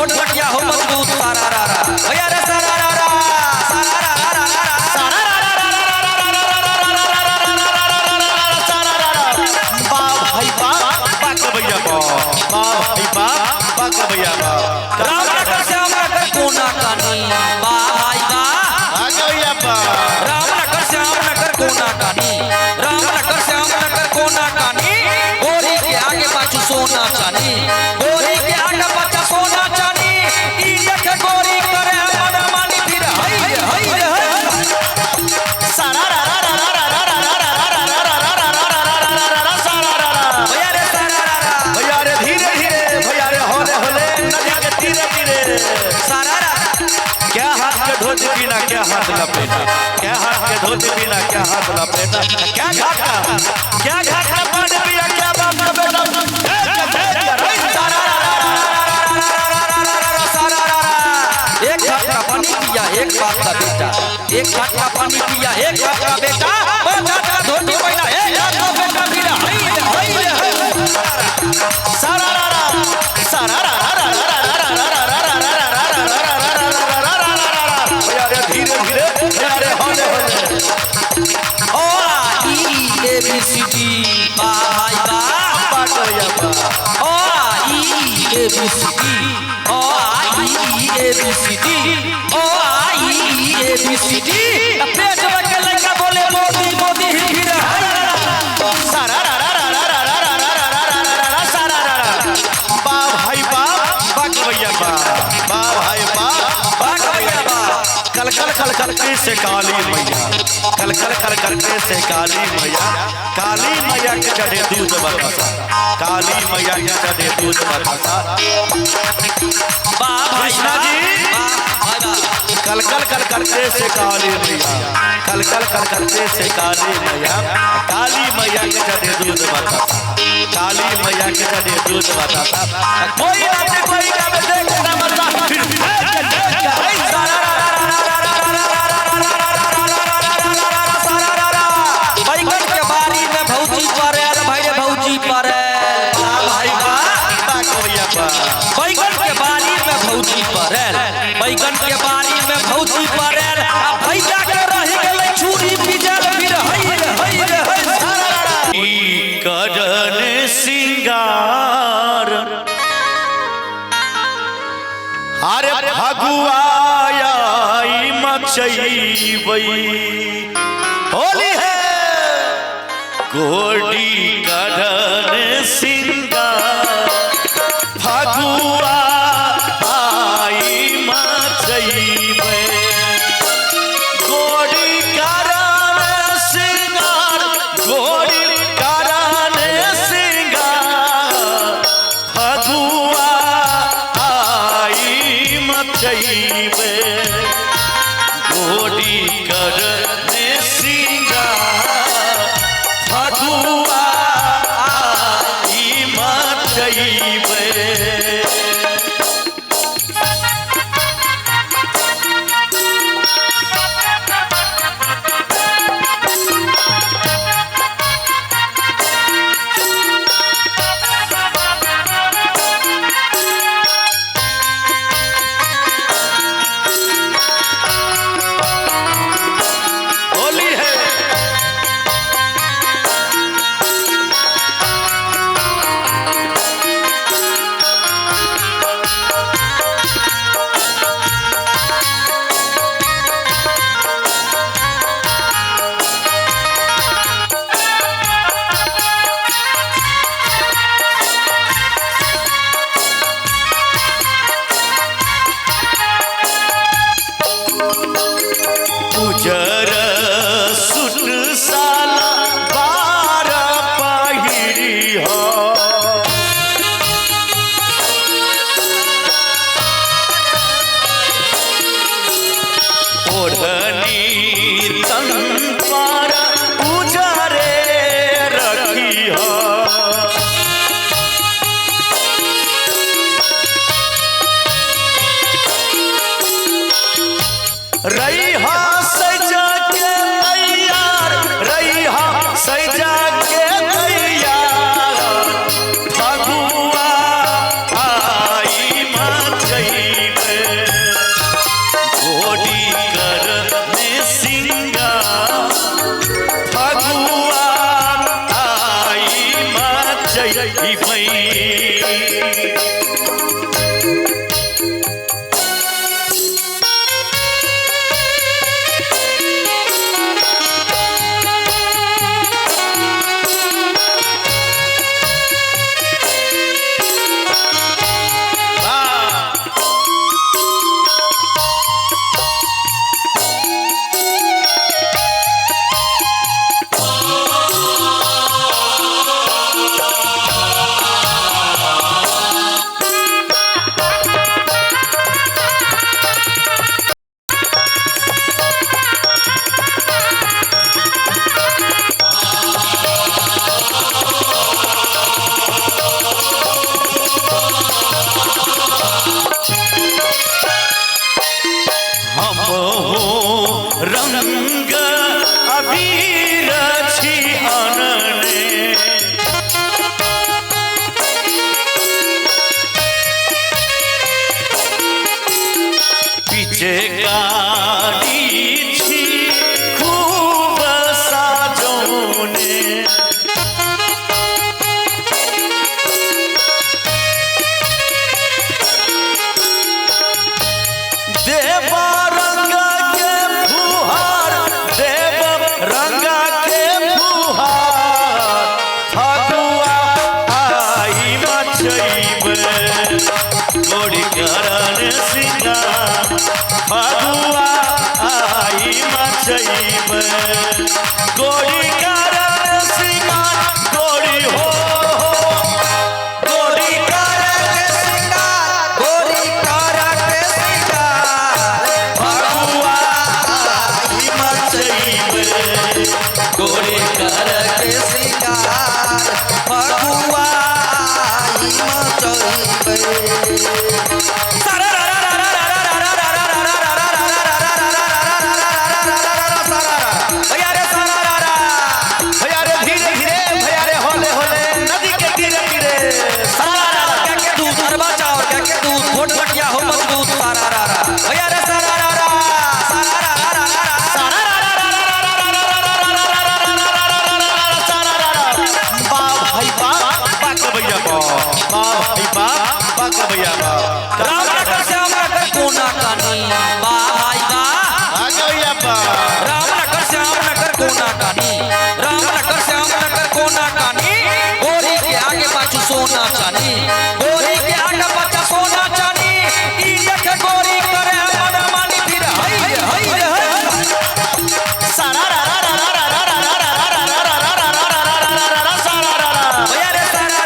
फटफटिया हो मजबूत सारा रा रा भैया रे सारा रा रा सारा रा रा सारा रा बा भाई बा बाक भैया बा भाई बा बाक भैया बा रामनगर श्यामनगर कोना कानी बा भाई बा बाक भैया बा रामनगर श्यामनगर कोना कानी रामनगर श्यामनगर कोना कानी गोरी के आगे पाछू सोना चानी गोरी के आगे पाछू सोना चानी ई देख गोरी करे मन मानी फिर हई हई सारा रा रा रा रा रा रा सारा रा रा भैया रे सारा रा रा भैया रे धीरे धीरे भैया रे होले होले नदिया के धीरे धीरे सारा रा क्या हाथ के धोती बिना क्या हाथ लपेटा क्या हाथ के धोती बिना क्या हाथ लपेटा क्या घाटा पानी पिया क्या बाप का बेटा सारा एक घाटा पानी पिया एक बाप का बेटा एक घाटा पानी पिया एक बाप का बेटा और घाटा धोती पहना एक बाप का बेटा फिर हई हई सारा रा रा सारा रा रा रा रा भैया रे धीरे धीरे भैया रे होले होले ओ ई ए बी सी डी बा भाई बा बात भैया बा ओ ई A B C D O ई A B C D O ई ए बी सी डी पेट में के लड़का बोले मोदी मोदी फिर हई सारा रा रा रा रा रा रा सारा रा रा बा भाई बा बाक भैया बा बा भाई बा बाक भैया बा कल कल कल करके से काली मैया कल कल कल करके से काली मैया के चढ़े दूध बतासा काली मैया के चढ़े दूध बतासा बा कृष्णा जी कल कल कल करके से काली मैया कल कल कल करके से काली मैया के चढ़े दूध बतासा काली मैया के चढ़े दूध बतासा कोई आते कोई ना देखना मरता फिर बैगन के बारी में भौजी पड़ेल भाई रे भौजी पड़ेल भाई बा बाक भैया बा बैगन के बारी में भौजी पड़ेल बैगन के बारी में भौजी पड़ेल आ भैया के रह गेलै छुरी पिजल फिर हई हई ई करन सिंगार अरे फगुआई मचैबई होली है गोडी करन सिंगार फगुआई मचैबई गोडी करन सिंगार गोडी करन सिंगार फगुआई मचैबई गोडी करन सिंगार फगुआई मचैबई होली है उजर सुट साला बार पहिरी हो ओढ़नी तन पर उजरे रखी हो रैहा सजा के तैयार रैहा सजा के तैयार फगुआ आई मचैबई ही भई रंग अबीर छी आनने पीछे गाड़ी छी खूब साजोने देवा रंग के फुहार देव रंग के फुहार फगुआ आई मचैब गोड़ी करन सिंगार फगुआ आई मचैब गोड़ी करन सिंगार गोड़ी हो गोड़ी करन सिंगार गोड़ी करन सिंगार फगुआ आई मचैब गोरी करके सिंगार फगुआ आई मचैबे भैया रे सारा भैया रे धीरे धीरे भैया रे होले होले नदी के तीरे तीरे सारा क्या के दूध अरबा चावल क्या के दूध घोट घटिया हो मजबूत सारा भैया रे सारा भैया राम नगर से हम नगर कोना कानी बा भाई बा भैया राम नगर से हम नगर कोना कानी राम नगर से हम नगर कोना कानी गोरी के आगे पाछू सोना चानी गोरी के आगे पाछू सोना चानी ई देख गोरी करे मन मानी फिर हई सारा भैया रे सारा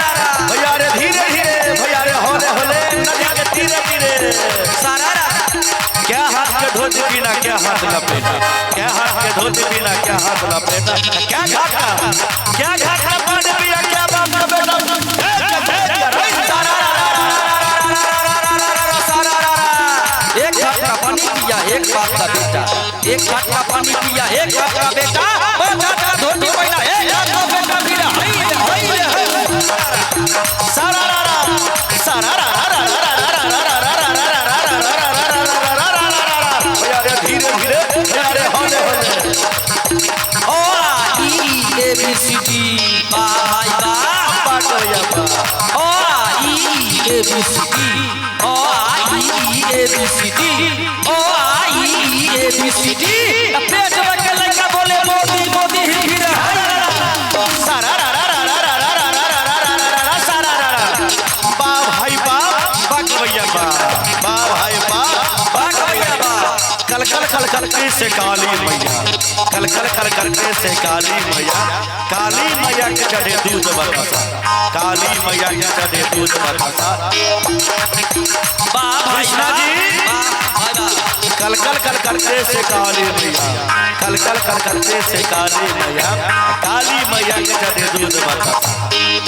भैया रे धीरे धीरे भैया रे होले होले नदी के तीरे तीरे सारा क्या हाथ के धोती बिना क्या हाथ लपेटा क्या हाथ के धोती बिना क्या हाथ लपेटा क्या घाटा पानी पिया क्या बाप का बेटा एक घाटा पानी पिया एक बाप का बेटा एक घाटा पानी पिया एक बाप का बेटा और घाटा धोती पहना एक बाप का बेटा फिर हई सारा भैया रे धीरे धीरे भैया रे होले होले ओ ई ए बी सी डी बा भाई बा पाट भैया ओ ई A B C D O ई A B C D O ई ए बी सी डी पेट में के लड़का बोले मोदी मोदी फिर हई सारा बा भाई बा बाक भैया बा भाई बा बाक भैया बा कल करके से काली मैया कल करके से काली मैया के चढ़े दूध बतासा काली मैया के चढ़े दूध बतासा बा कृष्णा जी कल करके से काली मैया कल करके से काली मैया काली मैया के चढ़े दूध बतासा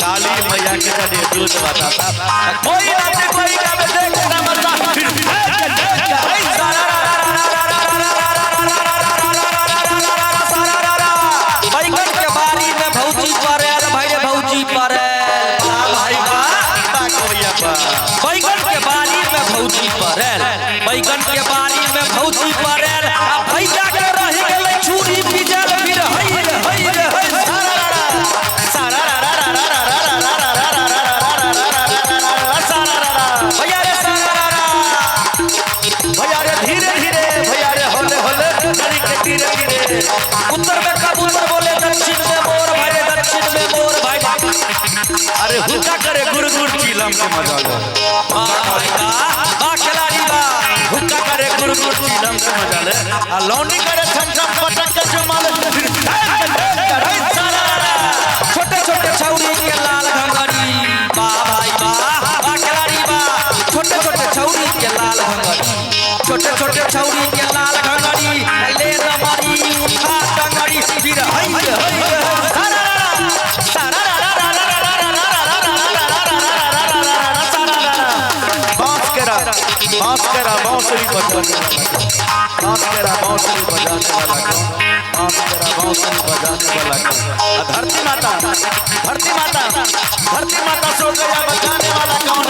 काली मैया के चढ़े दूध बतासा कोई ना देख ना मरता फिर बैगन के बारी में भौजी पड़े भाई रे भौजी पड़े भाई बा बैगन के बारी में भौजी पड़े बैगन के बारी में भौजी पड़े भैया के रह गेलै छुरी पिजल फिर हई रे के मजा ले वाह भाई वाह खिलाड़ी वाह हुक्का करे गुरगुर चिलम के मजा ले आ लौंडी करे छम छम पटक के जुमाल छोटे छोटे छौरी के लाल घंगरी वाह भाई वाह खिलाड़ी वाह छोटे छोटे छौरी के लाल घंगरी छोटे छोटे छौरी के लाल घंगरी ले नमरी उठा डंगरी फिर हई बांसुरी बजाने वाला धरती माता सो गया बजाने वाला कौन